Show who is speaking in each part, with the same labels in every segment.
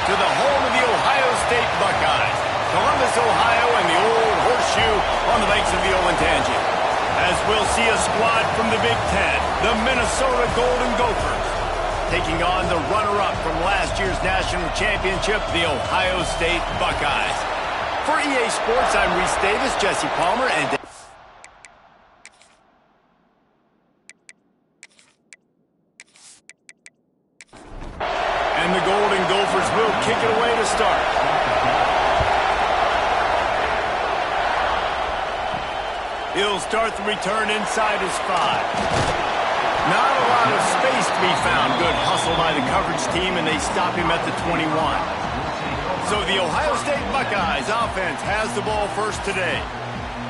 Speaker 1: To the home of the Ohio State Buckeyes, Columbus, Ohio, and the old horseshoe on the banks of the Olentangy. As we'll see a squad from the Big Ten, the Minnesota Golden Gophers, taking on the runner-up from last year's national championship, the Ohio State Buckeyes. For EA Sports, I'm Reese Davis, Jesse Palmer, and the Golden Gophers will kick it away to start. He'll start the return inside his 5. Not a lot of space to be found. Good hustle by the coverage team, and they stop him at the 21. So the Ohio State Buckeyes offense has the ball first today.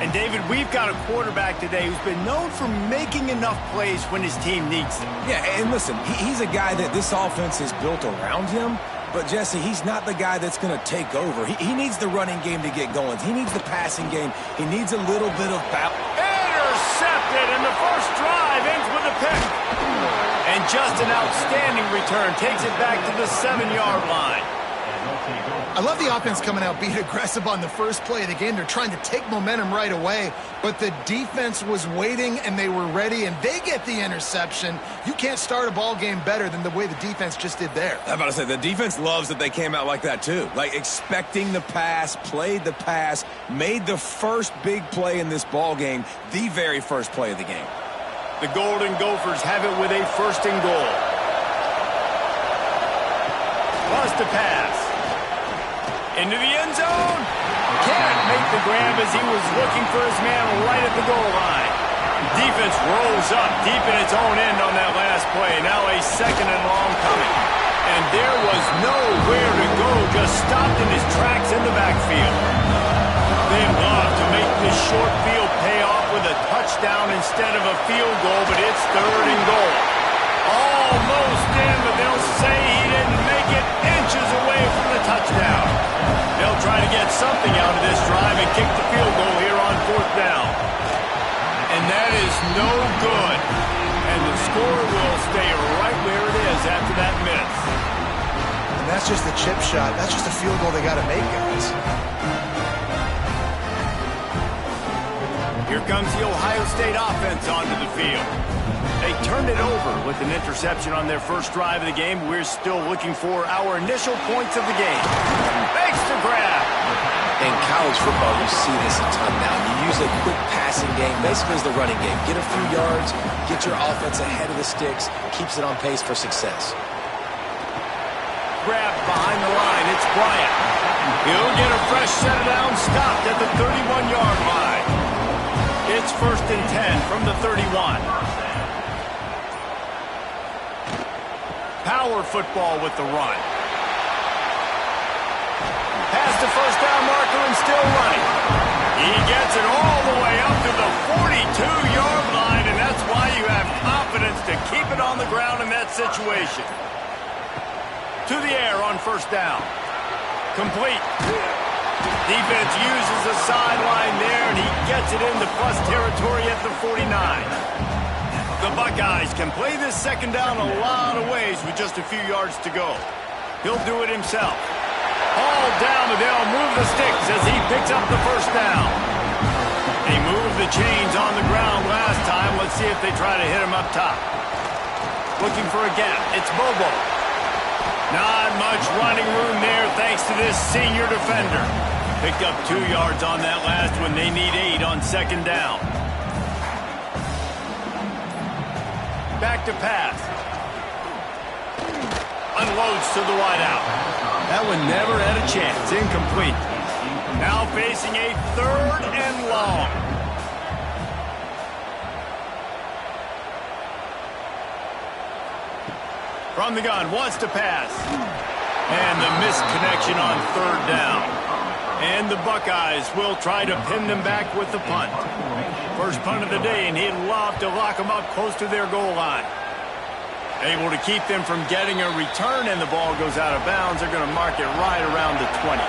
Speaker 1: And, David, we've got a quarterback today who's been known for making enough plays when his team needs them.
Speaker 2: Yeah, and listen, he's a guy that this offense is built around him. But, Jesse, he's not the guy that's going to take over. He needs the running game to get going. He needs the passing game. He needs a little bit of balance.
Speaker 1: Intercepted, and the first drive ends with a pick. And just an outstanding return takes it back to the 7-yard line.
Speaker 3: I love the offense coming out being aggressive on the first play of the game. They're trying to take momentum right away, but the defense was waiting and they were ready, and they get the interception. You can't start a ball game better than the way the defense just did there.
Speaker 2: I'm about to say, the defense loves that they came out like that too. Like expecting the pass, played the pass, made the first big play in this ball game, the very first play of the game.
Speaker 1: The Golden Gophers have it with a 1st and goal. Plus to pass. Into the end zone. Can't make the grab as he was looking for his man right at the goal line. Defense rose up deep in its own end on that last play. Now a 2nd and long coming. And there was nowhere to go. Just stopped in his tracks in the backfield. They love to make this short field pay off with a touchdown instead of a field goal, but it's 3rd and goal. Almost in, but they'll say he didn't make it, inches away from the touchdown. They'll try to get something out of this drive and kick the field goal here on 4th down. And that is no good. And the score will stay right where it is after that miss.
Speaker 3: And that's just a chip shot. That's just a field goal they got to make, guys.
Speaker 1: Here comes the Ohio State offense onto the field. They turned it over with an interception on their first drive of the game. We're still looking for our initial points of the game. Thanks to grab.
Speaker 4: In college football, you see this a ton now. You use a quick passing game, basically as the running game. Get a few yards, get your offense ahead of the sticks, keeps it on pace for success.
Speaker 1: Grab behind the line. It's Bryant. He'll get a fresh set of down, stopped at the 31-yard line. It's 1st and 10 from the 31. Power football with the run. Past the first down marker and still running. He gets it all the way up to the 42-yard line, and that's why you have confidence to keep it on the ground in that situation. To the air on 1st down. Complete. Defense uses the sideline there, and he gets it into plus territory at the 49. The Buckeyes can play this 2nd down a lot of ways with just a few yards to go. He'll do it himself. Hauled down, but they'll move the sticks as he picks up the 1st down. They moved the chains on the ground last time. Let's see if they try to hit him up top. Looking for a gap. It's Bobo. Not much running room there thanks to this senior defender. Picked up 2 yards on that last one. They need 8 on 2nd down. Back to pass. Unloads to the wideout. That one never had a chance. Incomplete. Now facing a 3rd and long. From the gun, wants to pass. And the missed connection on third down. And the Buckeyes will try to pin them back with the punt. First punt of the day, and he'd love to lock them up close to their goal line. Able to keep them from getting a return, and the ball goes out of bounds. They're going to mark it right around the 20.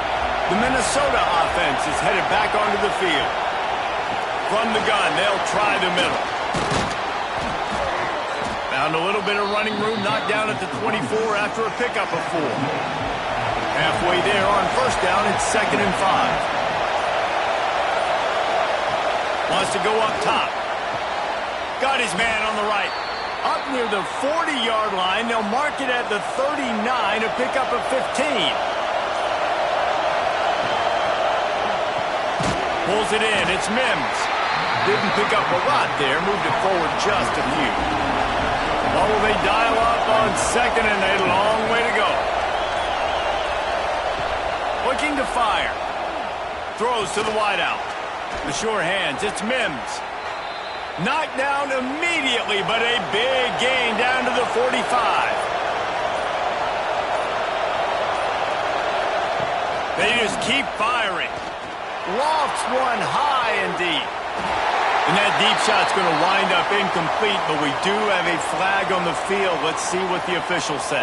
Speaker 1: The Minnesota offense is headed back onto the field. From the gun, they'll try the middle. Found a little bit of running room, knocked down at the 24 after a pickup of 4. Halfway there on first down, it's 2nd and 5. Wants to go up top. Got his man on the right. Up near the 40-yard line, they'll mark it at the 39, a pickup of 15. Pulls it in, it's Mims. Didn't pick up a lot there, moved it forward just a few. Oh, they dial up on 2nd and a long way to go. Looking to fire. Throws to the wideout. The sure hands, it's Mims. Knocked down immediately, but a big gain down to the 45. They just keep firing. Lofts one high and deep. And that deep shot's going to wind up incomplete, but we do have a flag on the field. Let's see what the official says.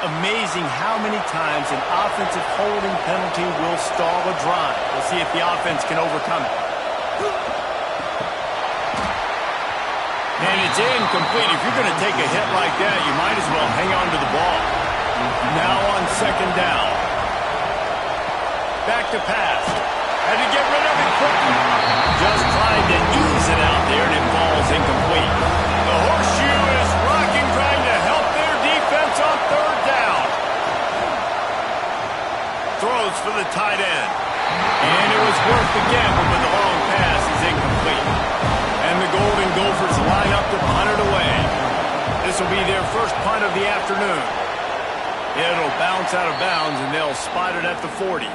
Speaker 1: Amazing how many times an offensive holding penalty will stall a drive. We'll see if the offense can overcome it. And it's incomplete. If you're going to take a hit like that, you might as well hang on to the ball. Now on 2nd down. Back to pass. Had to get rid of it quickly. Just trying to ease it out there, and it falls incomplete. The horseshoe is rocking, trying to help their defense on 3rd down. Throws for the tight end. And it was worth the gamble, but the long pass is incomplete. And the Golden Gophers line up to punt it away. This will be their first punt of the afternoon. It'll bounce out of bounds, and they'll spot it at the 40.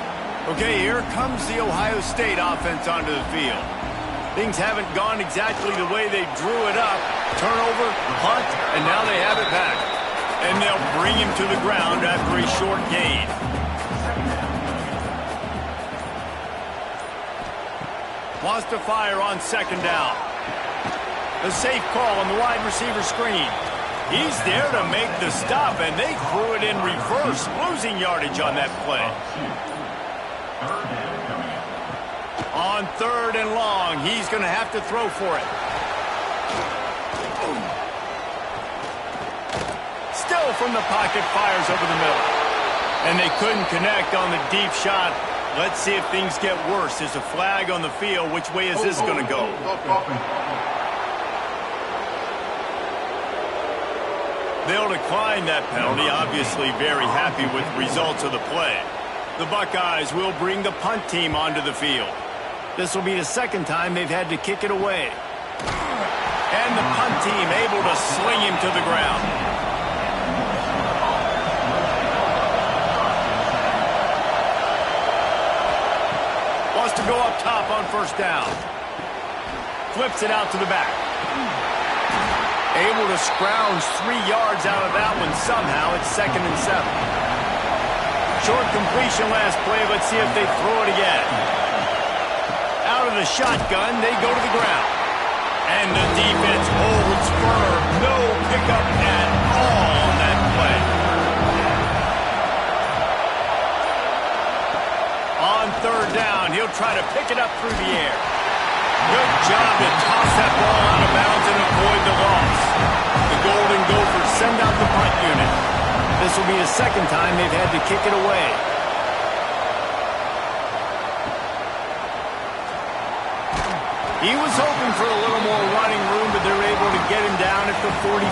Speaker 1: Okay, here comes the Ohio State offense onto the field. Things haven't gone exactly the way they drew it up. Turnover, punt, and now they have it back. And they'll bring him to the ground after a short gain. Wants to fire on 2nd down. A safe call on the wide receiver screen. He's there to make the stop, and they threw it in reverse, losing yardage on that play. On 3rd and long, he's going to have to throw for it. Still from the pocket, fires over the middle. And they couldn't connect on the deep shot. Let's see if things get worse. There's a flag on the field. Which way is this going to go? They'll decline that penalty, obviously very happy with results of the play. The Buckeyes will bring the punt team onto the field. This will be the 2nd time they've had to kick it away. And the punt team able to sling him to the ground. Wants to go up top on 1st down. Flips it out to the back. Able to scrounge 3 yards out of that one somehow. It's 2nd and 7. Short completion last play. Let's see if they throw it again. Out of the shotgun, they go to the ground. And the defense holds firm. No pickup at all on that play. On 3rd down, he'll try to pick it up through the air. Good job to toss that ball out of bounds and avoid the loss. The Golden Gophers send out the punt unit. This will be the 2nd time they've had to kick it away. He was hoping for a little more running room, but they're able to get him down at the 45.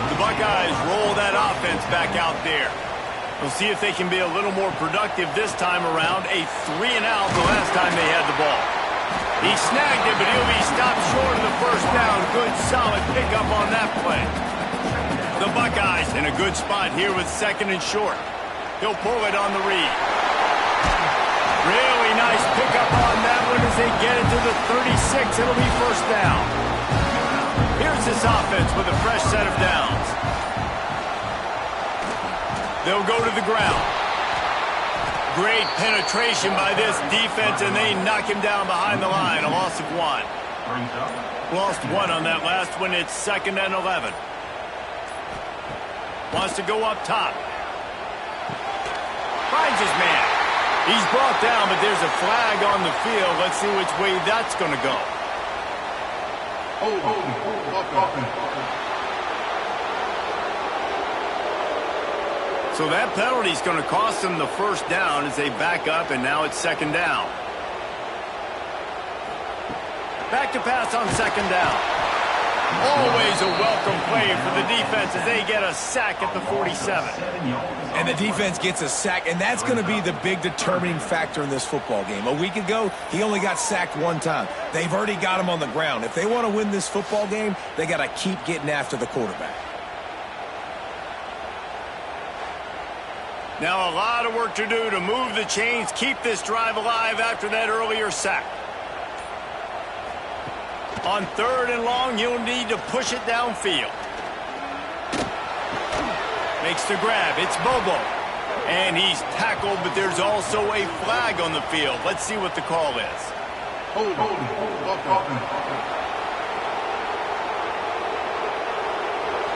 Speaker 1: The Buckeyes roll that offense back out there. We'll see if they can be a little more productive this time around. A 3-and-out the last time they had the ball. He snagged it, but he'll be stopped short of the 1st down. Good, solid pickup on that play. The Buckeyes in a good spot here with 2nd and short. He'll pull it on the read. Really nice pickup on that one as they get it to the 36. It'll be 1st down. this offense with a fresh set of downs. They'll go to the ground. Great penetration by this defense, and they knock him down behind the line. A loss of 1. Lost 1 on that last one. It's 2nd and 11. Wants to go up top. Finds his man. He's brought down, but there's a flag on the field. Let's see which way that's going to go. So that penalty is going to cost them the first down as they back up, and now it's 2nd down. Back to pass on 2nd down. Always a welcome play for the defense as they get a sack at the 47.
Speaker 2: And the defense gets a sack, and that's going to be the big determining factor in this football game. A week ago, he only got sacked 1 time. They've already got him on the ground. If they want to win this football game, they got to keep getting after the quarterback.
Speaker 1: Now a lot of work to do to move the chains, keep this drive alive after that earlier sack. On 3rd and long, you'll need to push it downfield. Makes the grab. It's Bobo. And he's tackled, but there's also a flag on the field. Let's see what the call is.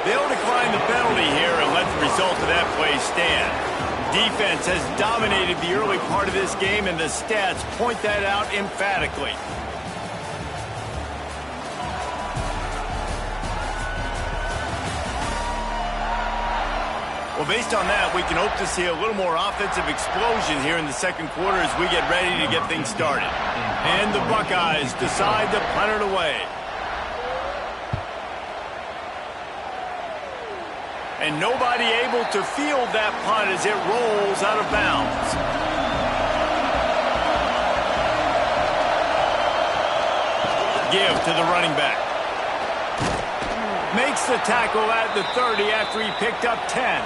Speaker 1: They'll decline the penalty here and let the result of that play stand. Defense has dominated the early part of this game, and the stats point that out emphatically. Well, based on that, we can hope to see a little more offensive explosion here in the 2nd quarter as we get ready to get things started. And the Buckeyes decide to punt it away. And nobody able to field that punt as it rolls out of bounds. Give to the running back. Makes the tackle at the 30 after he picked up 10.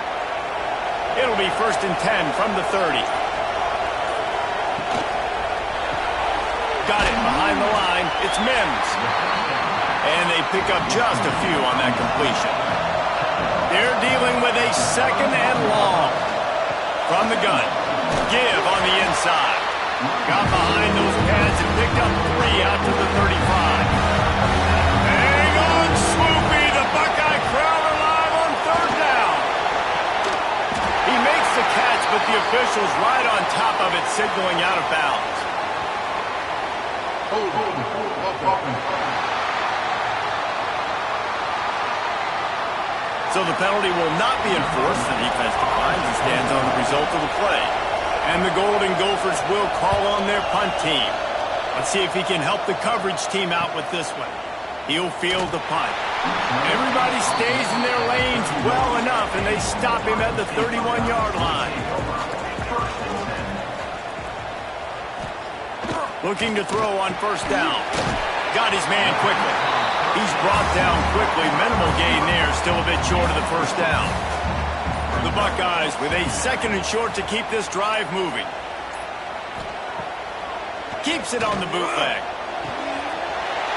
Speaker 1: It'll be 1st and 10 from the 30. Got it behind the line. It's Mims. And they pick up just a few on that completion. They're dealing with a 2nd and long. From the gun. Give on the inside. Got behind those pads and picked up 3 out to the 35. Hang on, Swoopy. The Buckeye crowd alive on 3rd down. He makes the catch, but the official's right on top of it, signaling out of bounds. So the penalty will not be enforced. The defense declines and stands on the result of the play. And the Golden Gophers will call on their punt team. Let's see if he can help the coverage team out with this one. He'll field the punt. Everybody stays in their lanes well enough, and they stop him at the 31-yard line. Looking to throw on 1st down. Got his man quickly. He's brought down quickly. Minimal gain there. Still a bit short of the 1st down. The Buckeyes with a 2nd and short to keep this drive moving. Keeps it on the bootleg.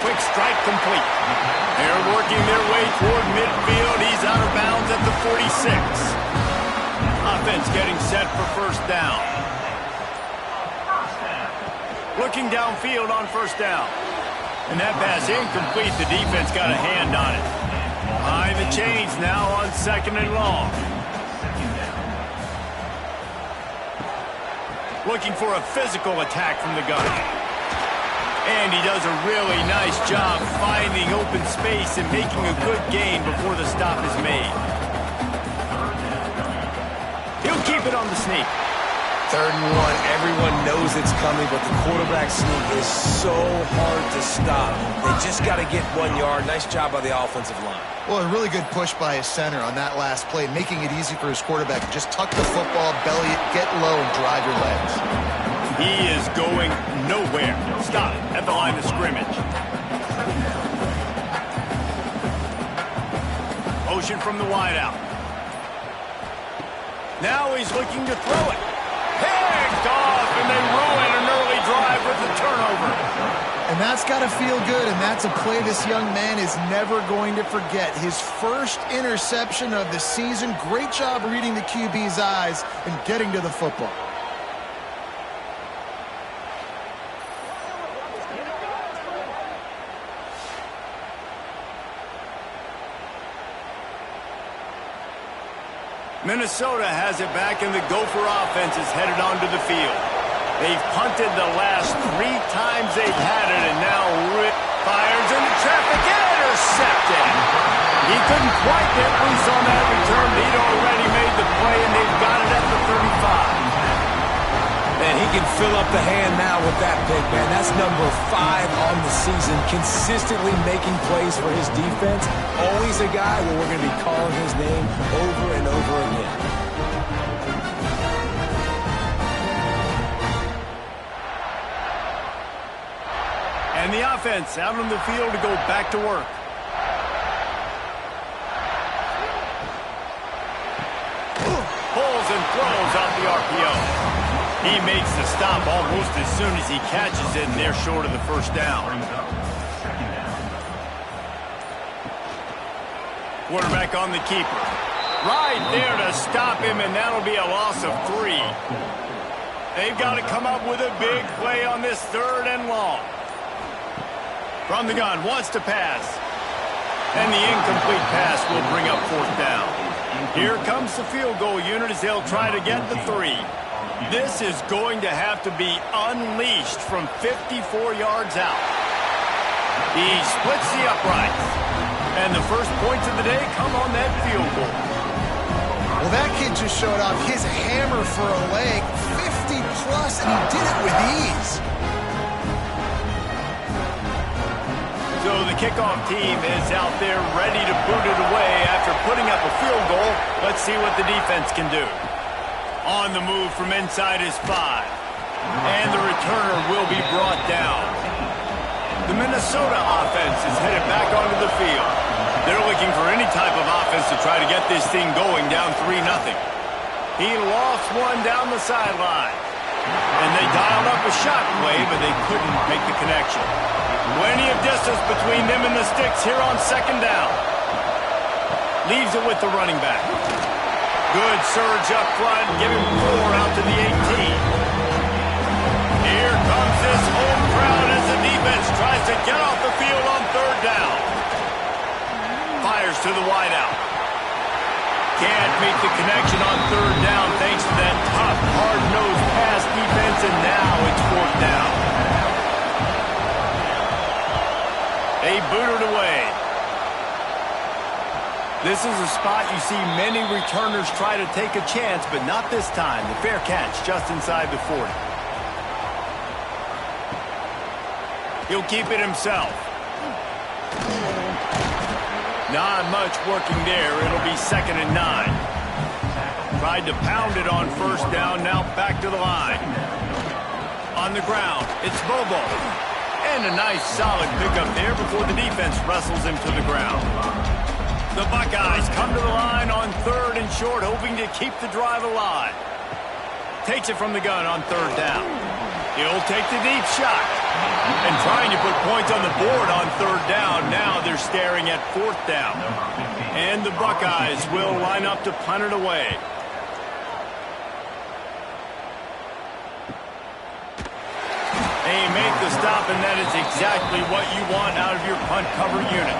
Speaker 1: Quick strike complete. They're working their way toward midfield. He's out of bounds at the 46. Offense getting set for 1st down. Looking downfield on 1st down. And that pass incomplete. The defense got a hand on it. Behind the chains now on 2nd and long. Looking for a physical attack from the gun. And he does a really nice job finding open space and making a good gain before the stop is made. He'll keep it on the sneak.
Speaker 2: 3rd and 1. Everyone knows it's coming, but the quarterback sneak is so hard to stop. They just got to get 1 yard. Nice job by the offensive line.
Speaker 3: Well, a really good push by his center on that last play, making it easy for his quarterback to just tuck the football, belly it, get low, and drive your legs.
Speaker 1: He is going nowhere. Stop at the line of scrimmage. Motion from the wideout. Now he's looking to throw it. Picked off, and they ruin an early drive with the turnover.
Speaker 3: And that's got to feel good, and that's a play this young man is never going to forget. His first interception of the season. Great job reading the QB's eyes and getting to the football.
Speaker 1: Minnesota has it back, and the Gopher offense is headed onto the field. They've punted the last 3 times they've had it, and now Rick fires into traffic and intercepted. He couldn't quite get loose on that return. He'd already made the play, and they've got it at the 35.
Speaker 2: And he can fill up the hand now with that pick, man. That's number 5 on the season, consistently making plays for his defense. Always a guy where we're going to be calling his name over and over again.
Speaker 1: And the offense out on the field to go back to work. Pulls and throws out the RPO. He makes the stop almost as soon as he catches it, and they're short of the first down. Quarterback on the keeper. Right there to stop him, and that'll be a loss of 3. They've got to come up with a big play on this 3rd and long. From the gun, wants to pass. And the incomplete pass will bring up 4th down. Here comes the field goal unit as they'll try to get the 3. This is going to have to be unleashed from 54 yards out. He splits the uprights. And the first points of the day come on that field goal.
Speaker 3: Well, that kid just showed off his hammer for a leg, 50-plus, and he did it with ease.
Speaker 1: So the kickoff team is out there ready to boot it away after putting up a field goal. Let's see what the defense can do. On the move from inside his 5. And the returner will be brought down. The Minnesota offense is headed back onto the field. They're looking for any type of offense to try to get this thing going, down 3-0. He lost one down the sideline. And they dialed up a shot play, but they couldn't make the connection. Plenty of distance between them and the sticks here on 2nd down. Leaves it with the running back. Good surge up front, give him 4 out to the 18. Here comes this home crowd as the defense tries to get off the field on 3rd down. Fires to the wideout. Can't make the connection on 3rd down thanks to that tough, hard-nosed pass defense, and now it's 4th down. They booted away. This is a spot you see many returners try to take a chance, but not this time. The fair catch just inside the 40. He'll keep it himself. Not much working there. It'll be 2nd and 9. Tried to pound it on 1st down, now back to the line. On the ground, it's Bobo. And a nice solid pickup there before the defense wrestles him to the ground. The Buckeyes come to the line on 3rd and short, hoping to keep the drive alive. Takes it from the gun on 3rd down. He'll take the deep shot. And trying to put points on the board on 3rd down. Now they're staring at 4th down. And the Buckeyes will line up to punt it away. They make the stop, and that is exactly what you want out of your punt cover unit.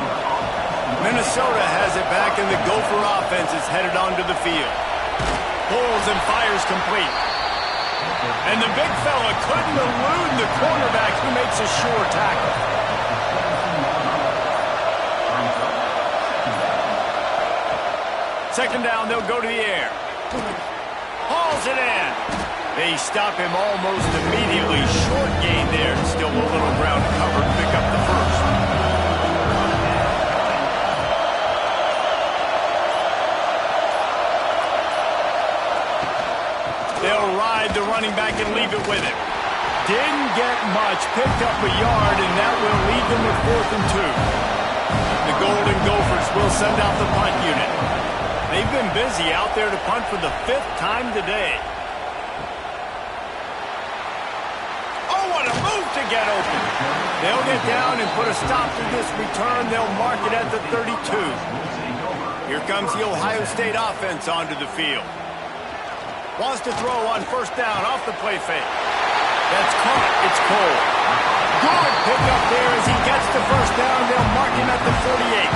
Speaker 1: Minnesota has it back, and the Gopher offense is headed onto the field. Pulls and fires complete. And the big fella couldn't elude the cornerback who makes a sure tackle. Second down, they'll go to the air. Hauls it in. They stop him almost immediately. Short gain there. Still a little ground to cover to pick up the first. They'll ride the running back and leave it with him. Didn't get much, picked up a yard, and that will leave them with 4th and 2. The Golden Gophers will send out the punt unit. They've been busy out there to punt for the 5th time today. Oh, what a move to get open. They'll get down and put a stop to this return. They'll mark it at the 32. Here comes the Ohio State offense onto the field. Wants to throw on first down off the play fake. That's caught. It's Cole. Good pickup there as he gets the first down. They'll mark him at the 48.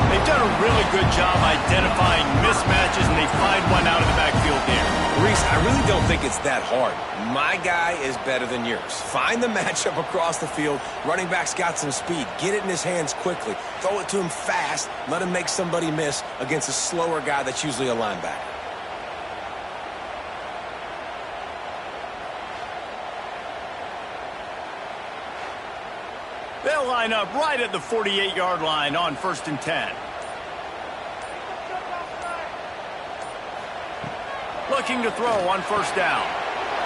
Speaker 1: They've done a really good job identifying mismatches, and they find one out of the backfield there.
Speaker 2: Reese, I really don't think it's that hard. My guy is better than yours. Find the matchup across the field. Running back's got some speed. Get it in his hands quickly. Throw it to him fast. Let him make somebody miss against a slower guy that's usually a linebacker.
Speaker 1: They'll line up right at the 48-yard line on 1st and 10. Looking to throw on first down.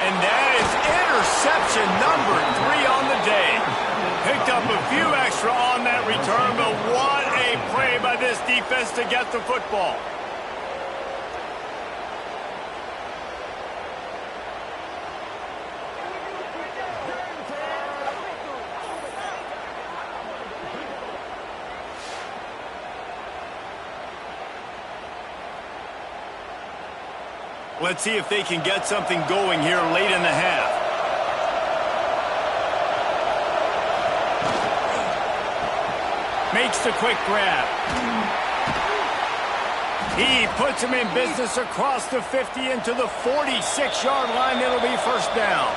Speaker 1: And that is interception number 3 on the day. Picked up a few extra on that return, but what a play by this defense to get the football. Let's see if they can get something going here late in the half. Makes the quick grab. He puts him in business across the 50 into the 46-yard line. It'll be first down.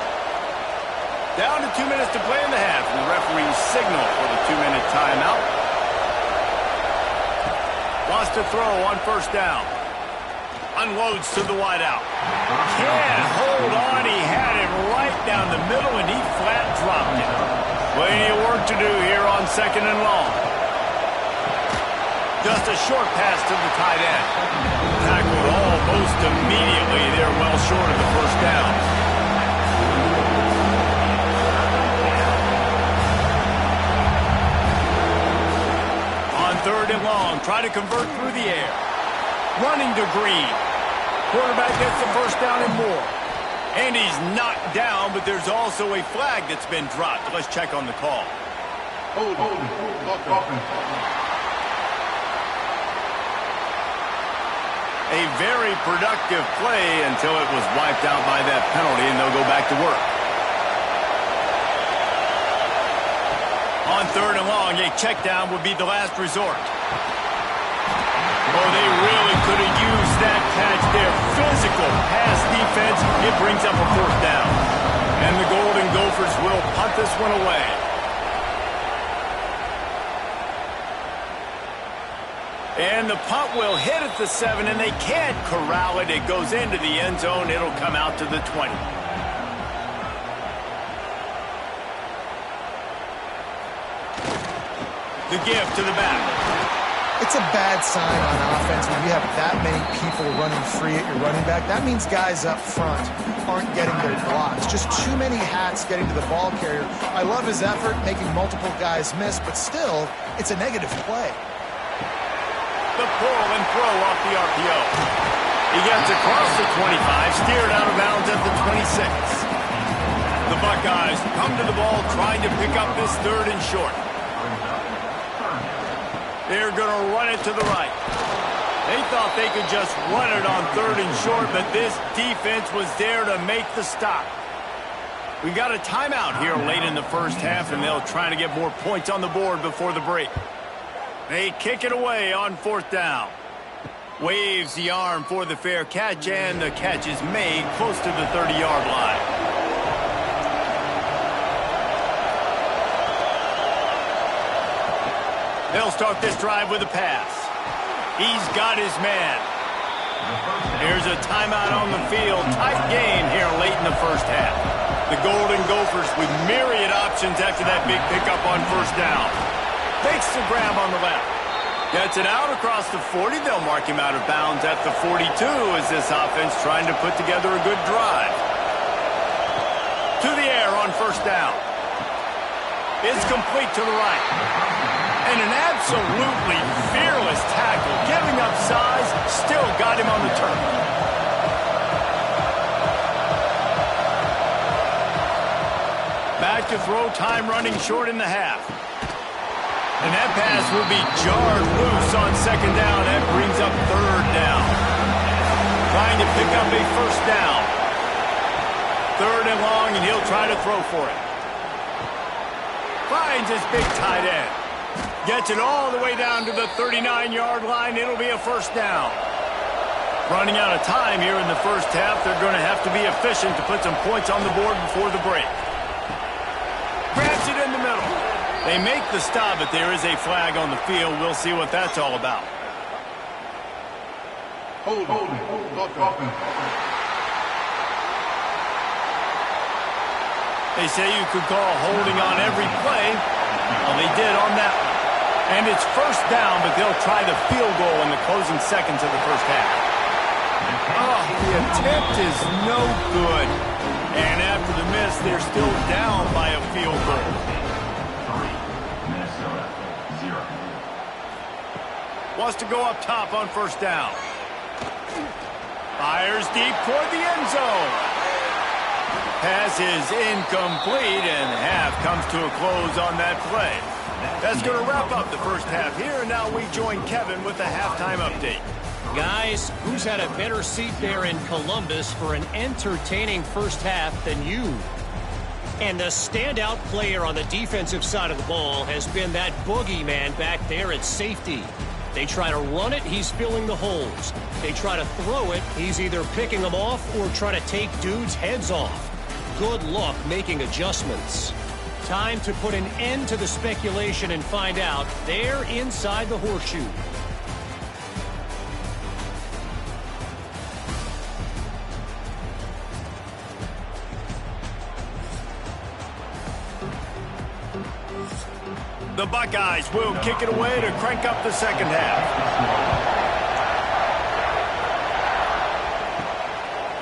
Speaker 1: Down to 2 minutes to play in the half. And the referee signal for the 2-minute timeout. Wants to throw on first down. Unloads to the wideout. Can't hold on. He had it right down the middle, and he flat dropped it. Plenty of work to do here on 2nd and long. Just a short pass to the tight end. Tackled almost immediately. They're well short of the first down. On 3rd and long, try to convert through the air. Running to Green. Quarterback gets the first down and more. And he's knocked down, but there's also a flag that's been dropped. Let's check on the call. A very productive play until it was wiped out by that penalty, and they'll go back to work. On 3rd and long, a check down would be the last resort. Oh, they really could have used that catch there. Physical pass defense. It brings up a 4th down. And the Golden Gophers will punt this one away. And the punt will hit at the 7, and they can't corral it. It goes into the end zone. It'll come out to the 20. The give to the back.
Speaker 3: It's a bad sign on offense when you have that many people running free at your running back. That means guys up front aren't getting their blocks. Just too many hats getting to the ball carrier. I love his effort, making multiple guys miss, but still, it's a negative play.
Speaker 1: The pull and throw off the RPO. He gets across the 25, steered out of bounds at the 26. The Buckeyes come to the ball trying to pick up this 3rd and short. They're going to run it to the right. They thought they could just run it on 3rd and short, but this defense was there to make the stop. We've got a timeout here late in the first half, and they'll try to get more points on the board before the break. They kick it away on 4th down. Waves the arm for the fair catch, and the catch is made close to the 30-yard line. They'll start this drive with a pass. He's got his man. Here's a timeout on the field. Tight game here late in the first half. The Golden Gophers with myriad options after that big pickup on first down. Takes the grab on the left. Gets it out across the 40. They'll mark him out of bounds at the 42 as this offense trying to put together a good drive. To the air on first down. It's complete to the right. And an absolutely fearless tackle, giving up size, still got him on the turf. Back to throw, time running short in the half. And that pass will be jarred loose on second down. That brings up third down. Trying to pick up a first down. Third and long, and he'll try to throw for it. Finds his big tight end. Gets it all the way down to the 39-yard line. It'll be a first down. Running out of time here in the first half. They're going to have to be efficient to put some points on the board before the break. Grabs it in the middle. They make the stop, but there is a flag on the field. We'll see what that's all about.
Speaker 5: Hold.
Speaker 1: They say you could call holding on every play. Well, they did on that one. And it's first down, but they'll try the field goal in the closing seconds of the first half. Oh, the attempt is no good. And after the miss, they're still down by a field goal.
Speaker 5: 3, Minnesota, 0.
Speaker 1: Wants to go up top on first down. Fires deep toward the end zone. Pass is incomplete, and half comes to a close on that play. That's going to wrap up the first half here, and now we join Kevin with the halftime update.
Speaker 6: Guys, who's had a better seat there in Columbus for an entertaining first half than you? And the standout player on the defensive side of the ball has been that boogeyman back there at safety. They try to run it, he's filling the holes. They try to throw it, he's either picking them off or trying to take dudes' heads off. Good luck making adjustments. Time to put an end to the speculation and find out. They're inside the horseshoe.
Speaker 1: The Buckeyes will kick it away to crank up the second half.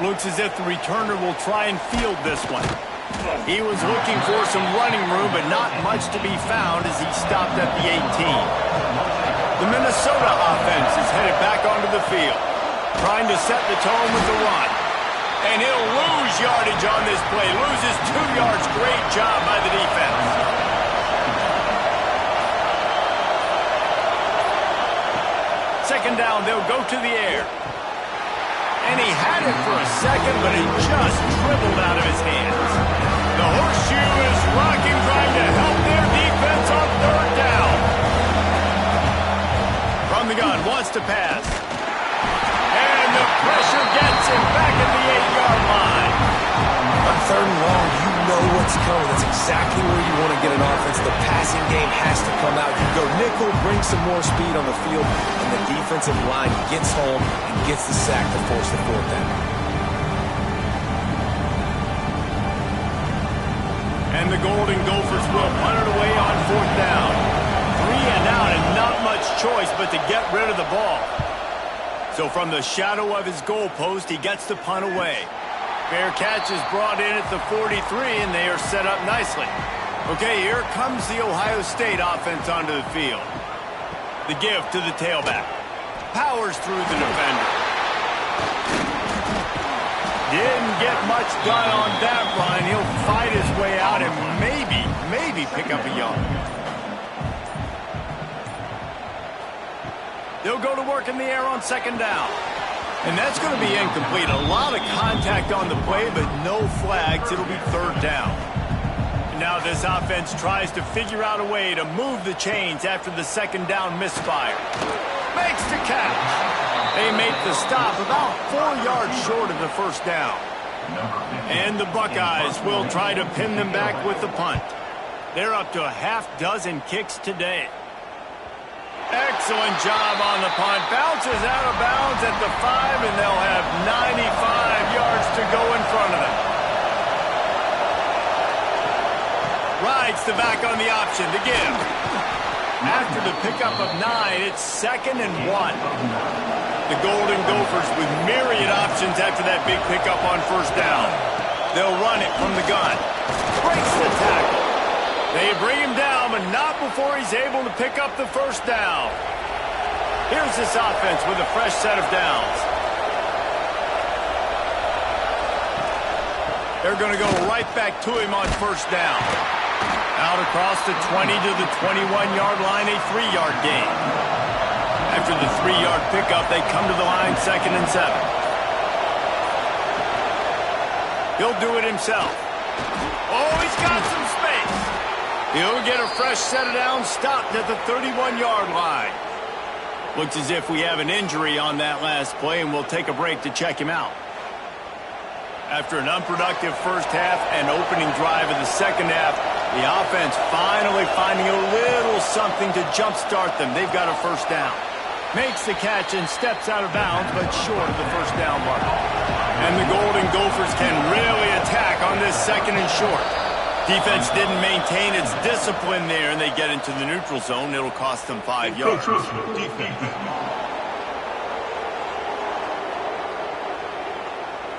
Speaker 1: Looks as if the returner will try and field this one. He was looking for some running room, but not much to be found as he stopped at the 18. The Minnesota offense is headed back onto the field, trying to set the tone with the run. And he'll lose yardage on this play. Loses 2 yards. Great job by the defense. Second down, they'll go to the air. And he had it for a second, but it just dribbled out of his hands. The horseshoe is rocking, trying to help their defense on third down. From the gun, wants to pass. And the pressure gets him back at the 8-yard line.
Speaker 4: On third and long, you know what's coming. That's exactly where you want to get an offense. The passing game has to come out. You go nickel, bring some more speed on the field, and the defensive line gets home and gets the sack to force the fourth down.
Speaker 1: And the Golden Gophers will punt it away on fourth down. 3 and out, and not much choice but to get rid of the ball. So from the shadow of his goalpost, he gets the punt away. Fair catch is brought in at the 43, and they are set up nicely. Okay, here comes the Ohio State offense onto the field. The give to the tailback. Powers through the defender. Didn't get much done on that run. He'll fight his way out and maybe pick up a yard. They'll go to work in the air on second down. And that's going to be incomplete. A lot of contact on the play, but no flags. It'll be third down. And now this offense tries to figure out a way to move the chains after the second down misfire. Makes the catch. They make the stop about 4 yards short of the first down. And the Buckeyes will try to pin them back with the punt. They're up to a half-dozen kicks today. Excellent job on the punt. Bounces out of bounds at the 5, and they'll have 95 yards to go in front of them. Rides the back on the option to give. After the pickup of 9, it's 2nd and 1. The Golden Gophers with myriad options after that big pickup on first down. They'll run it from the gun. Breaks the tackle. They bring him down, but not before he's able to pick up the first down. Here's this offense with a fresh set of downs. They're going to go right back to him on first down. Out across the 20 to the 21-yard line, a 3-yard gain. After the 3-yard pickup, they come to the line 2nd and 7. He'll do it himself. Oh, he's got some space. He'll get a fresh set of downs, stopped at the 31-yard line. Looks as if we have an injury on that last play, and we'll take a break to check him out. After an unproductive first half and opening drive of the second half, the offense finally finding a little something to jumpstart them. They've got a first down. Makes the catch and steps out of bounds, but short of the first down mark. And the Golden Gophers can really attack on this 2nd and short. Defense didn't maintain its discipline there, and they get into the neutral zone. It'll cost them 5 yards.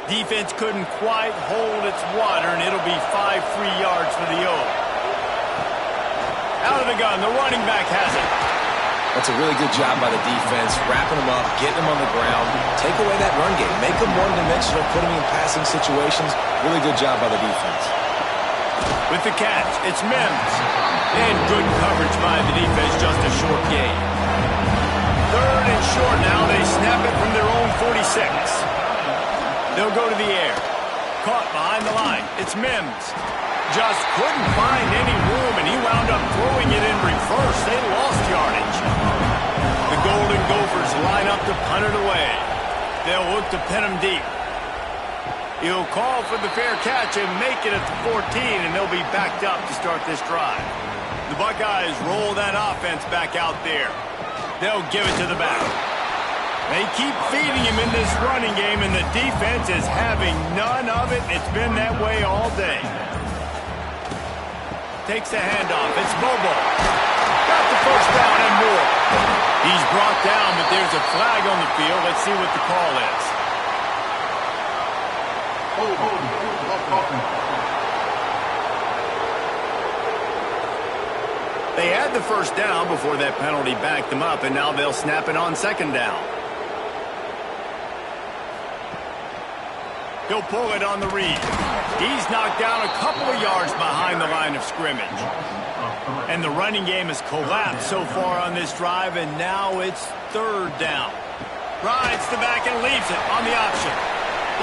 Speaker 1: Defense couldn't quite hold its water, and it'll be 5 free yards for the O. Out of the gun, the running back has it.
Speaker 4: That's a really good job by the defense, wrapping them up, getting them on the ground. Take away that run game. Make them one-dimensional, put them in passing situations. Really good job by the defense.
Speaker 1: With the catch, it's Mims. And good coverage by the defense, just a short gain. 3rd and short now. They snap it from their own 46. They'll go to the air. Caught behind the line. It's Mims. Just couldn't find any room, and he wound up throwing it in reverse. They lost yardage. The Golden Gophers line up to punt it away. They'll look to pin him deep. He'll call for the fair catch and make it at the 14, and they'll be backed up to start this drive. The Buckeyes roll that offense back out there. They'll give it to the back. They keep feeding him in this running game, and the defense is having none of it. It's been that way all day. Takes the handoff. It's Bobo. Got the first down and more. He's brought down, but there's a flag on the field. Let's see what the call is. They had the first down before that penalty backed them up, and now they'll snap it on 2nd down. He'll pull it on the read. He's knocked down a couple of yards behind the line of scrimmage. And the running game has collapsed so far on this drive, and now it's 3rd down. Rides the back and leaves it on the option.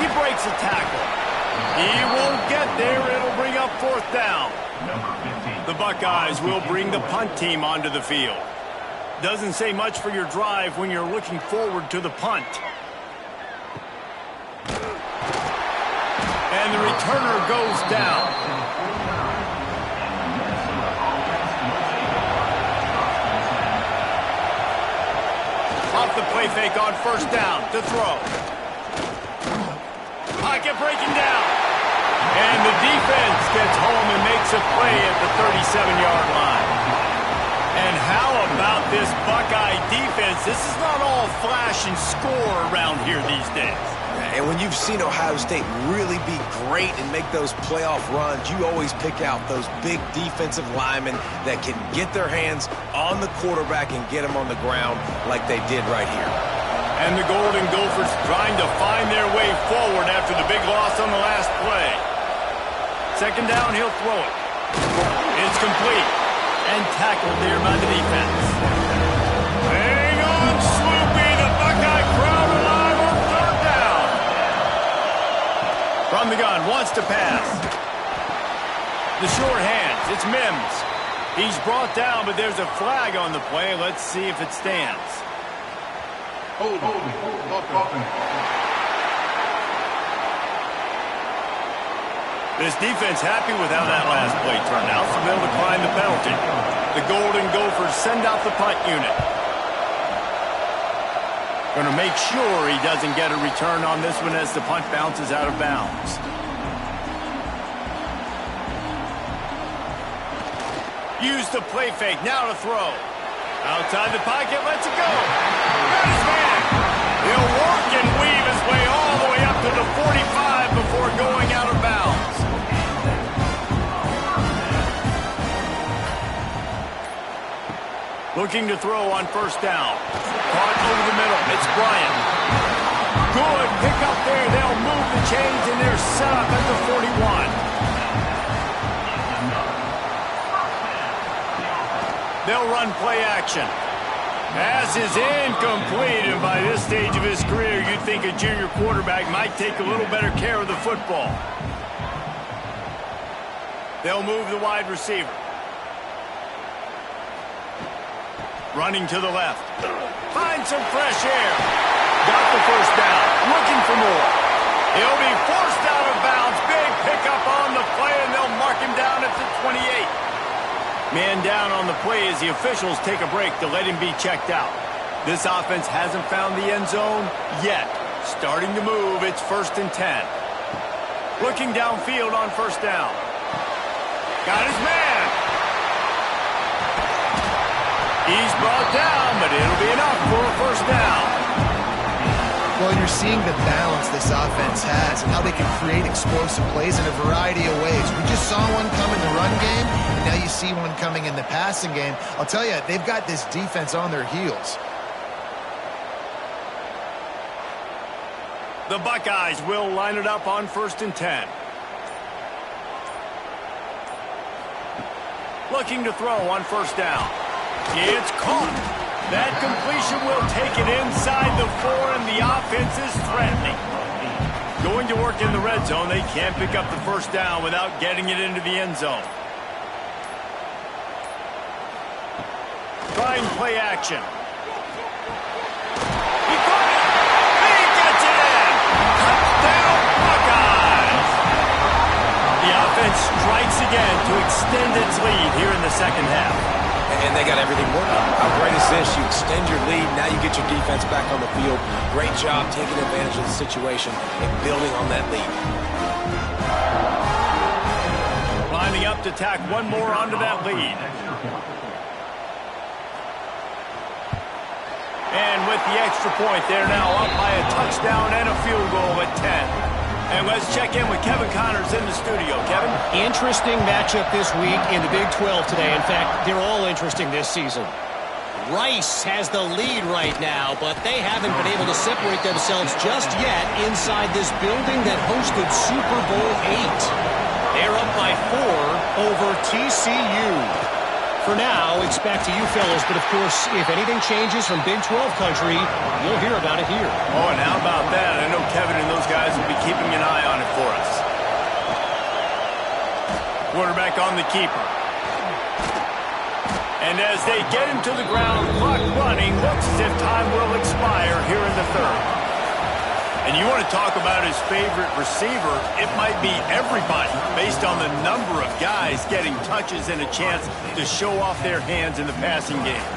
Speaker 1: He breaks a tackle. He won't get there. It'll bring up 4th down. The Buckeyes will bring the punt team onto the field. Doesn't say much for your drive when you're looking forward to the punt. And the returner goes down. Off the play fake on first down to throw. Pocket breaking down. And the defense gets home and makes a play at the 37-yard line. And how about this Buckeye defense? This is not all flash and score around here these days.
Speaker 4: And when you've seen Ohio State really be great and make those playoff runs, you always pick out those big defensive linemen that can get their hands on the quarterback and get him on the ground like they did right here.
Speaker 1: And the Golden Gophers trying to find their way forward after the big loss on the last play. 2nd down, he'll throw it. It's complete and tackled there by the defense. Hang on, Sloopy, the Buckeye crowd alive on 3rd down. From the gun, wants to pass. The short hands, it's Mims. He's brought down, but there's a flag on the play. Let's see if it stands. This defense happy with how that last play turned out, so they'll decline the penalty. The Golden Gophers send out the punt unit. Going to make sure he doesn't get a return on this one as the punt bounces out of bounds. Use the play fake, now to throw. Outside the pocket, lets it go. Got his man. He'll work and weave his way all the way up to the 45 before going out of bounds. Looking to throw on first down. Caught over the middle. It's Bryant. Good pick up there. They'll move the chains, and they're set up at the 41. They'll run play action. Pass is incomplete, and by this stage of his career, you'd think a junior quarterback might take a little better care of the football. They'll move the wide receiver. Running to the left. Find some fresh air. Got the first down. Looking for more. He'll be forced out of bounds. Big pickup on the play, and they'll mark him down at the 28. Man down on the play as the officials take a break to let him be checked out. This offense hasn't found the end zone yet. Starting to move, it's 1st and 10. Looking downfield on first down. Got his man. He's brought down, but it'll be enough for a first down.
Speaker 3: Well, you're seeing the balance this offense has and how they can create explosive plays in a variety of ways. We just saw one come in the run game, and now you see one coming in the passing game. I'll tell you, they've got this defense on their heels.
Speaker 1: The Buckeyes will line it up on 1st and 10. Looking to throw on first down. It's caught. That completion will take it inside the 4, and the offense is threatening. Going to work in the red zone. They can't pick up the first down without getting it into the end zone. Trying play action. He caught it. He gets it in. Touchdown, Buckeyes. The offense strikes again to extend its lead here in the second half.
Speaker 4: And they got everything working. How great is this? You extend your lead, now you get your defense back on the field. Great job taking advantage of the situation and building on that lead.
Speaker 1: Lining up to tack one more onto that lead. And with the extra point, they're now up by a touchdown and a field goal at 10. And let's check in with Kevin Connors in the studio. Kevin?
Speaker 6: Interesting matchup this week in the Big 12 today. In fact, they're all interesting this season. Rice has the lead right now, but they haven't been able to separate themselves just yet inside this building that hosted Super Bowl 8. They're up by 4 over TCU. For now, it's back to you fellas, but of course, if anything changes from Big 12 country, you'll hear about it here.
Speaker 1: Oh, and how about that? I know Kevin and those guys will be keeping an eye on it for us. Quarterback on the keeper. And as they get him to the ground, clock running, looks as if time will expire here in the third. And you want to talk about his favorite receiver, it might be everybody based on the number of guys getting touches and a chance to show off their hands in the passing game.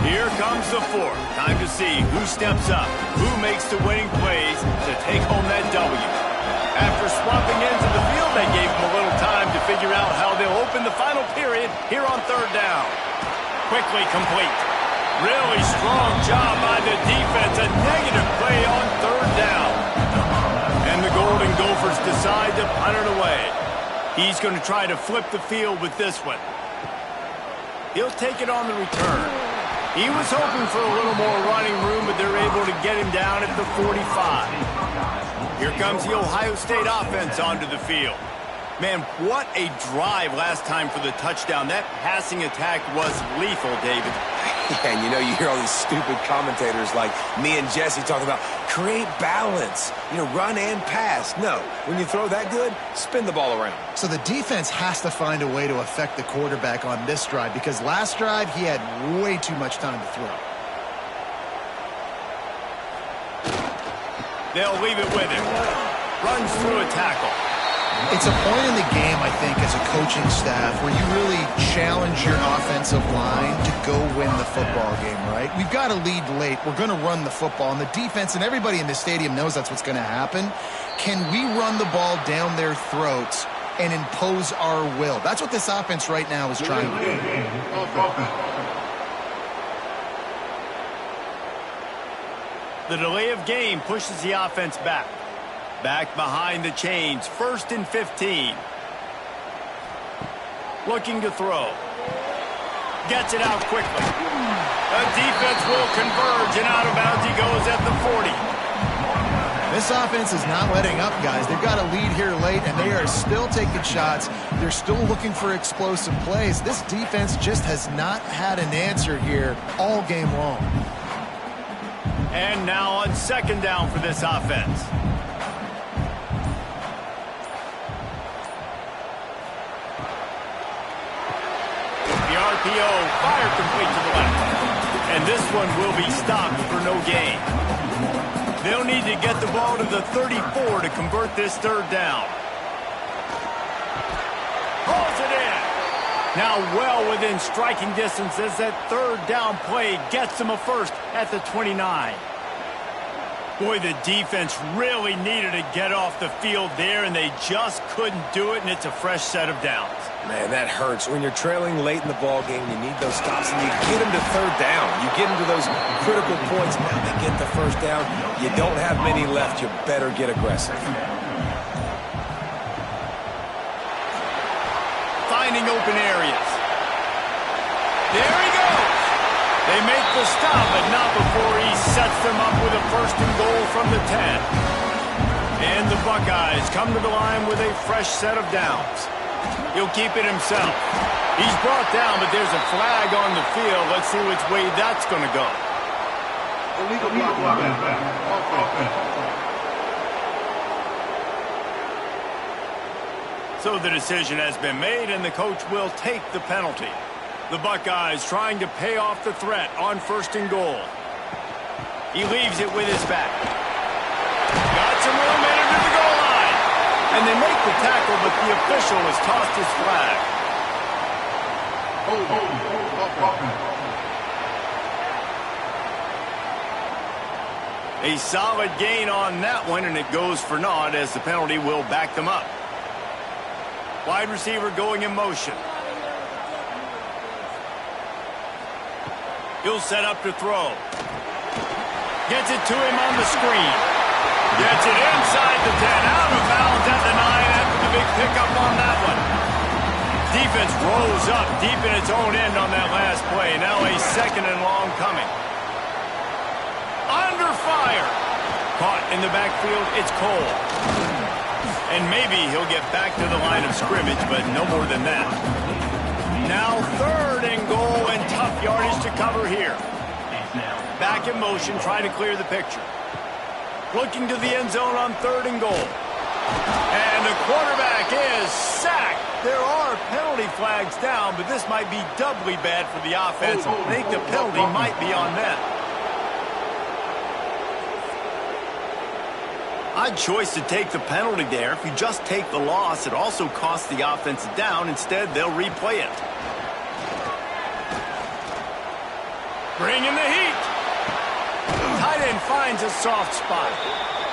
Speaker 1: Here comes the fourth. Time to see who steps up, who makes the winning plays to take home that W. After swapping ends of the field, they gave him a little time to figure out how they'll open the final period here on third down. Quickly complete. Really strong job by the defense. A negative play on third down. And the Golden Gophers decide to punt it away. He's going to try to flip the field with this one. He'll take it on the return. He was hoping for a little more running room, but they're able to get him down at the 45. Here comes the Ohio State offense onto the field. Man, what a drive last time for the touchdown. That passing attack was lethal, David.
Speaker 4: Yeah, and you know, you hear all these stupid commentators like me and Jesse talking about create balance, run and pass. No, when you throw that good, spin the ball around.
Speaker 3: So the defense has to find a way to affect the quarterback on this drive because last drive he had way too much time to throw.
Speaker 1: They'll leave it with him. Runs through a tackle.
Speaker 3: It's a point in the game, I think, as a coaching staff where you really challenge your offensive line to go win the football game, right? We've got to lead late. We're going to run the football. And the defense and everybody in the stadium knows that's what's going to happen. Can we run the ball down their throats and impose our will? That's what this offense right now is trying to do.
Speaker 1: The delay of game pushes the offense back. Back behind the chains, 1st and 15. Looking to throw. Gets it out quickly. The defense will converge, and out of bounds he goes at the 40.
Speaker 3: This offense is not letting up, guys. They've got a lead here late, and they are still taking shots. They're still looking for explosive plays. This defense just has not had an answer here all game long.
Speaker 1: And now on second down for this offense. The RPO fired complete to the left. And this one will be stopped for no gain. They'll need to get the ball to the 34 to convert this third down. Pulls it in. Now well within striking distance as that third down play gets them a first at the 29. Boy, the defense really needed to get off the field there, and they just couldn't do it, and it's a fresh set of downs.
Speaker 4: Man, that hurts. When you're trailing late in the ball game, you need those stops, and you get them to third down. You get them to those critical points. Now they get the first down. You don't have many left. You better get aggressive.
Speaker 1: Finding open areas. There he goes. They make the stop, but not before he sets them up with a first and goal from the 10. And the Buckeyes come to the line with a fresh set of downs. He'll keep it himself. He's brought down, but there's a flag on the field. Let's see which way that's going to go.
Speaker 5: Illegal block.
Speaker 1: So the decision has been made, and the coach will take the penalty. The Buckeyes trying to pay off the threat on first and goal. He leaves it with his back. Got some room in to the goal line. And they make the tackle, but the official has tossed his flag. A solid gain on that one, and it goes for naught as the penalty will back them up. Wide receiver going in motion. He'll set up to throw. Gets it to him on the screen. Gets it inside the 10, out of bounds at the 9 after the big pickup on that one. Defense rolls up deep in its own end on that last play. Now a second and long coming. Under fire. Caught in the backfield, it's Cole. And maybe he'll get back to the line of scrimmage, but no more than that. Now third and goal, and tough yardage to cover here. Back in motion, trying to clear the picture. Looking to the end zone on third and goal. And the quarterback is sacked. There are penalty flags down, but this might be doubly bad for the offense. I think the penalty might be on them. Odd choice to take the penalty there. If you just take the loss, it also costs the offense down. Instead, they'll replay it. Bringing the heat. Tight end finds a soft spot.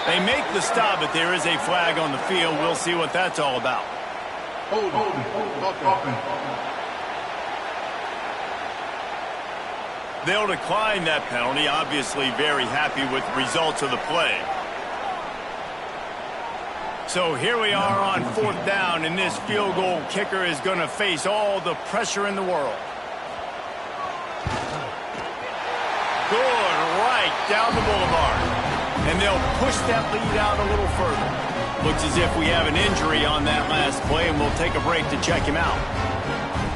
Speaker 1: They make the stop, but there is a flag on the field. We'll see what that's all about. They'll decline that penalty. Obviously very happy with the results of the play. So here we are on fourth down, and this field goal kicker is going to face all the pressure in the world. Good, right down the boulevard. And they'll push that lead out a little further. Looks as if we have an injury on that last play, and we'll take a break to check him out.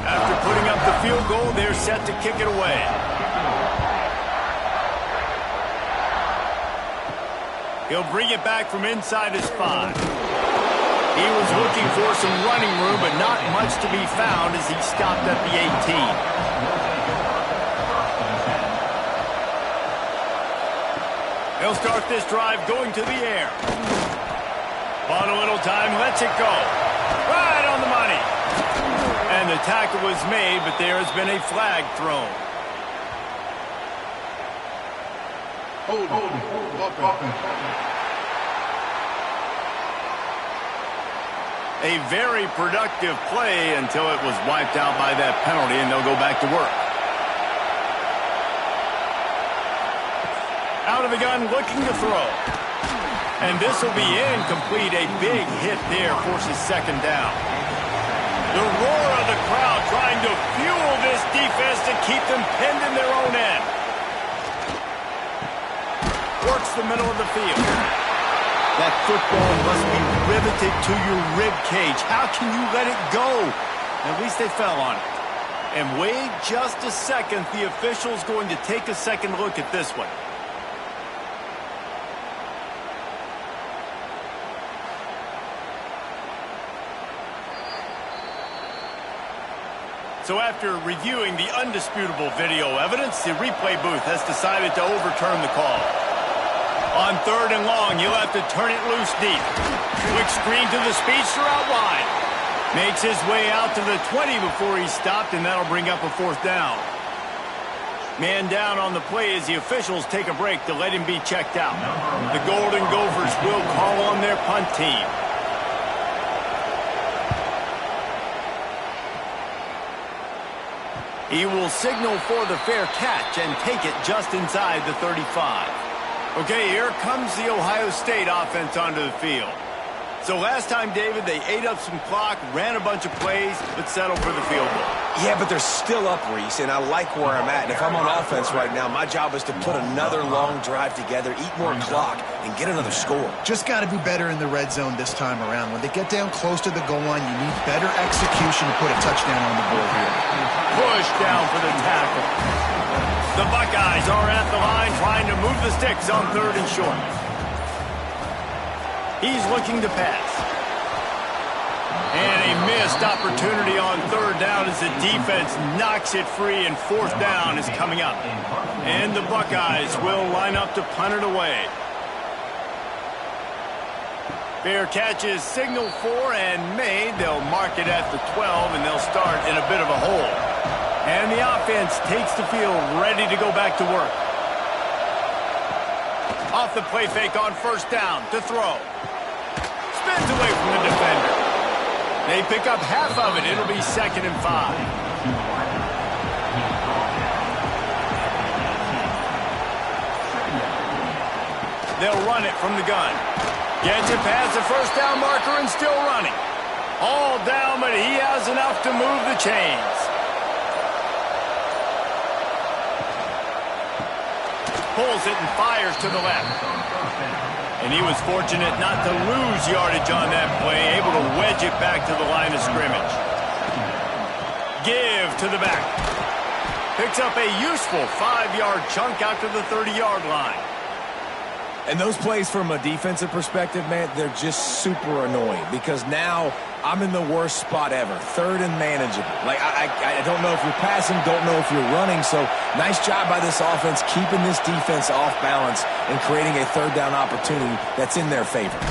Speaker 1: After putting up the field goal, they're set to kick it away. He'll bring it back from inside his 5. He was looking for some running room, but not much to be found as he stopped at the 18. He'll start this drive going to the air. Bought a little time, lets it go. Right on the money. And the tackle was made, but there has been a flag thrown. A very productive play until it was wiped out by that penalty, and they'll go back to work. Out of the gun, looking to throw. And this will be incomplete. A big hit there forces second down. The roar of the crowd trying to fuel this defense to keep them pinned in their own end. Works the middle of the field. That football must be riveted to your rib cage. How can you let it go? At least they fell on it. And wait just a second. The official's going to take a second look at this one. So after reviewing the undisputable video evidence, the replay booth has decided to overturn the call. On 3rd and long, you'll have to turn it loose deep. Quick screen to the speedster out wide. Makes his way out to the 20 before he stopped, and that'll bring up a 4th down. Man down on the play as the officials take a break to let him be checked out. The Golden Gophers will call on their punt team. He will signal for the fair catch and take it just inside the 35. Okay, here comes the Ohio State offense onto the field. So last time, David, they ate up some clock, ran a bunch of plays, but settled for the field goal.
Speaker 4: Yeah, but they're still up, Reese, and I like where I'm at. And if I'm on offense right now, my job is to put another long drive together, eat more clock, and get another score.
Speaker 3: Just got to be better in the red zone this time around. When they get down close to the goal line, you need better execution to put a touchdown on the board here.
Speaker 1: Push down for the tackle. The Buckeyes are at the line trying to move the sticks on 3rd and short. He's looking to pass. And a missed opportunity on 3rd down as the defense knocks it free, and 4th down is coming up. And the Buckeyes will line up to punt it away. Fair catch is signaled for and made. They'll mark it at the 12, and they'll start in a bit of a hole. And the offense takes the field ready to go back to work. Off the play fake on 1st down to throw. Spins away from the defender. They pick up half of it. It'll be 2nd and 5. They'll run it from the gun. Gets it past the 1st down marker and still running. All down, but he has enough to move the chains. Pulls it and fires to the left. And he was fortunate not to lose yardage on that play, able to wedge it back to the line of scrimmage. Give to the back. Picks up a useful 5-yard chunk out to the 30-yard line.
Speaker 2: And those plays from a defensive perspective, man, they're just super annoying because now I'm in the worst spot ever. 3rd and manageable. Like, I don't know if you're passing, don't know if you're running. So nice job by this offense keeping this defense off balance and creating a 3rd down opportunity that's in their favor.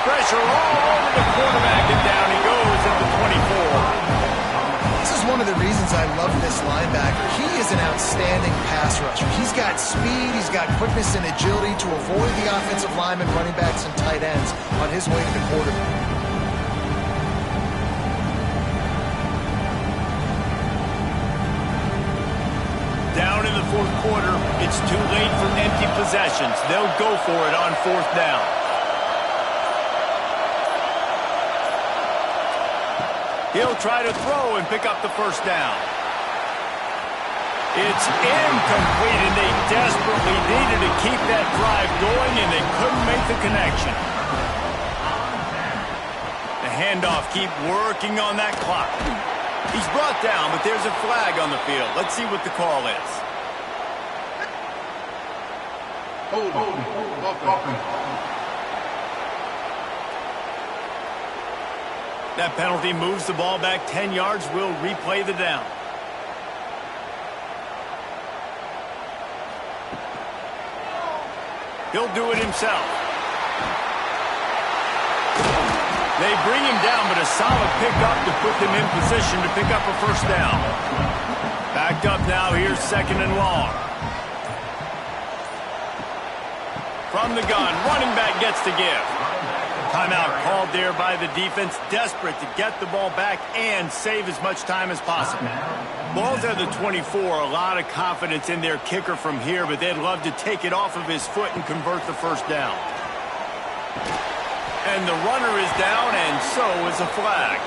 Speaker 1: Pressure all over the quarterback, and down he goes at the 24.
Speaker 3: This is one of the reasons I love this linebacker. He is an outstanding pass rusher. He's got speed, he's got quickness and agility to avoid the offensive linemen, running backs, and tight ends on his way to the quarterback.
Speaker 1: Down in the 4th quarter, it's too late for empty possessions. They'll go for it on 4th down. He'll try to throw and pick up the 1st down. It's incomplete, and they desperately needed to keep that drive going, and they couldn't make the connection. The handoff, keep working on that clock. He's brought down, but there's a flag on the field. Let's see what the call is. That penalty moves the ball back 10 yards. We'll replay the down. He'll do it himself. They bring him down, but a solid pickup to put them in position to pick up a 1st down. Backed up now, here's 2nd and long. From the gun, running back gets to give. Timeout called there by the defense, desperate to get the ball back and save as much time as possible. Ball's at the 24, a lot of confidence in their kicker from here, but they'd love to take it off of his foot and convert the 1st down. And the runner is down, and so is a flag.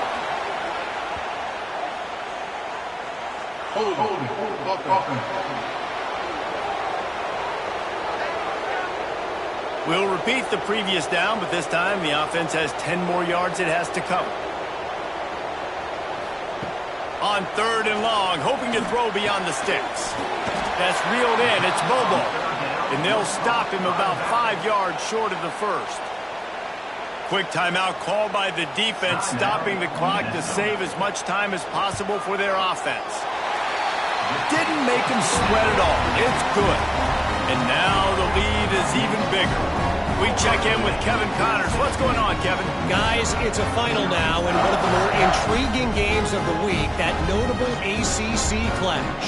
Speaker 1: We'll repeat the previous down, but this time the offense has 10 more yards it has to cover. On 3rd and long, hoping to throw beyond the sticks. That's reeled in. It's Bobo. And they'll stop him about 5 yards short of the first. Quick timeout called by the defense, stopping the clock to save as much time as possible for their offense. Didn't make him sweat at all. It's good. And now the lead is even bigger. We check in with Kevin Connors. What's going on, Kevin?
Speaker 6: Guys, it's a final now in one of the more intriguing games of the week, that notable ACC clash.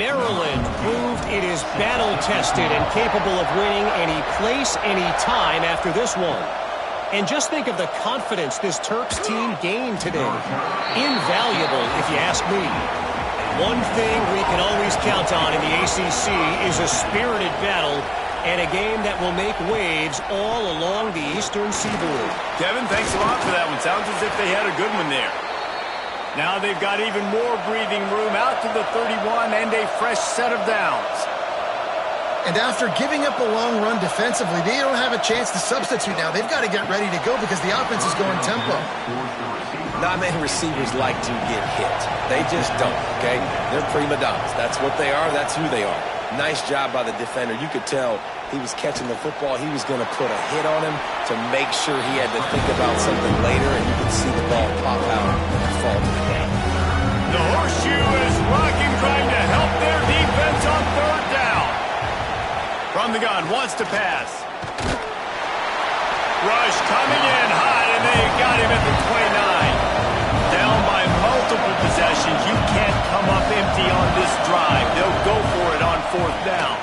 Speaker 6: Maryland proved it is battle-tested and capable of winning any place, any time after this one. And just think of the confidence this Terps team gained today. Invaluable, if you ask me. One thing we can always count on in the ACC is a spirited battle and a game that will make waves all along the Eastern Seaboard.
Speaker 1: Kevin, thanks a lot for that one. Sounds as if they had a good one there. Now they've got even more breathing room out to the 31 and a fresh set of downs.
Speaker 3: And after giving up a long run defensively, they don't have a chance to substitute now. They've got to get ready to go because the offense is going tempo.
Speaker 4: Not many receivers like to get hit. They just don't, okay? They're prima donnas. That's what they are. That's who they are. Nice job by the defender. You could tell he was catching the football. He was going to put a hit on him to make sure he had to think about something later, and you could see the ball pop out and fall to the ground.
Speaker 1: The horseshoe is rocking, trying to help their defense on 3rd down. From the gun, wants to pass. Rush coming in high, and they got him at the 29. Down by multiple possessions. You can't come up empty on this drive. They'll go for it on 4th down.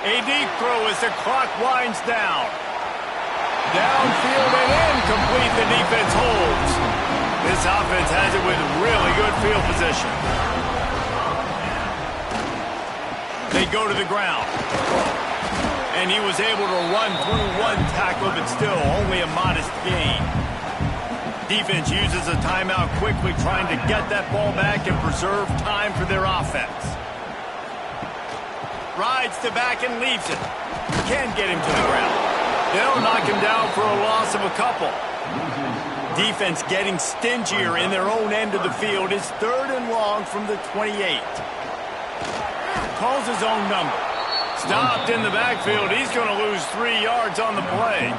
Speaker 1: A deep throw as the clock winds down. Downfield and incomplete. The defense holds. This offense has it with really good field position. They go to the ground. And he was able to run through one tackle, but still only a modest gain. Defense uses a timeout quickly, trying to get that ball back and preserve time for their offense. Rides to back and leaves it. Can't get him to the ground. They'll knock him down for a loss of a couple. Defense getting stingier in their own end of the field. It's 3rd and long from the 28. Calls his own number. Stopped in the backfield. He's going to lose 3 yards on the play.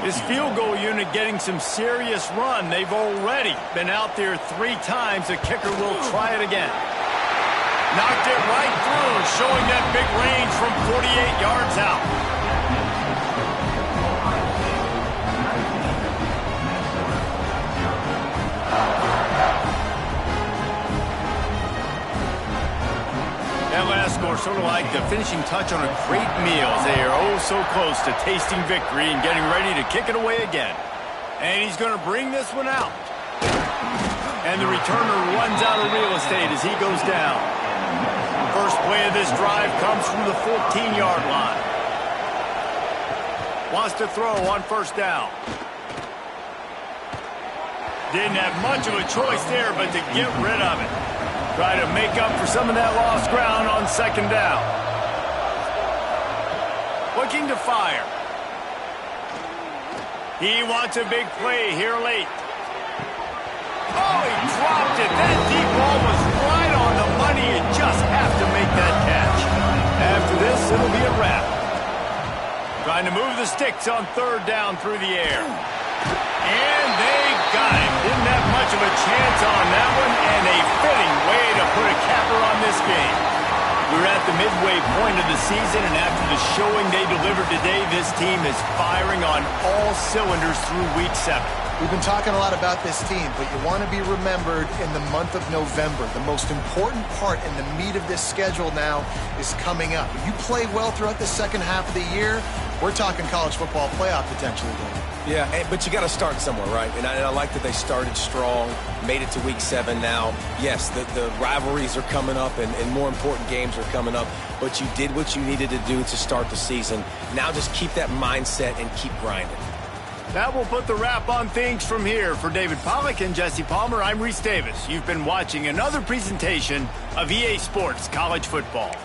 Speaker 1: His field goal unit getting some serious run. They've already been out there 3 times. The kicker will try it again. Knocked it right through, showing that big range from 48 yards out. That last score sort of like the finishing touch on a great meal. They are oh so close to tasting victory and getting ready to kick it away again. And he's going to bring this one out. And the returner runs out of real estate as he goes down. First play of this drive comes from the 14-yard line. Wants to throw on 1st down. Didn't have much of a choice there but to get rid of it. Try to make up for some of that lost ground on 2nd down. Looking to fire. He wants a big play here late. Oh, he dropped it. That deep ball was right on the money. You just have to make that catch. After this, it'll be a wrap. Trying to move the sticks on 3rd down through the air. And they got him. Didn't have much of a chance on that one, and a fitting way to put a capper on this game. We're at the midway point of the season, and after the showing they delivered today, this team is firing on all cylinders through Week 7.
Speaker 3: We've been talking a lot about this team, but you want to be remembered in the month of November. The most important part and the meat of this schedule now is coming up. If you play well throughout the second half of the year, we're talking college football playoff potentially.
Speaker 4: Yeah, but you got to start somewhere, right? And I like that they started strong, made it to Week 7 now. Yes, the rivalries are coming up and more important games are coming up, but you did what you needed to do to start the season. Now just keep that mindset and keep grinding.
Speaker 1: That will put the wrap on things from here. For David Pollack and Jesse Palmer, I'm Reese Davis. You've been watching another presentation of EA Sports College Football.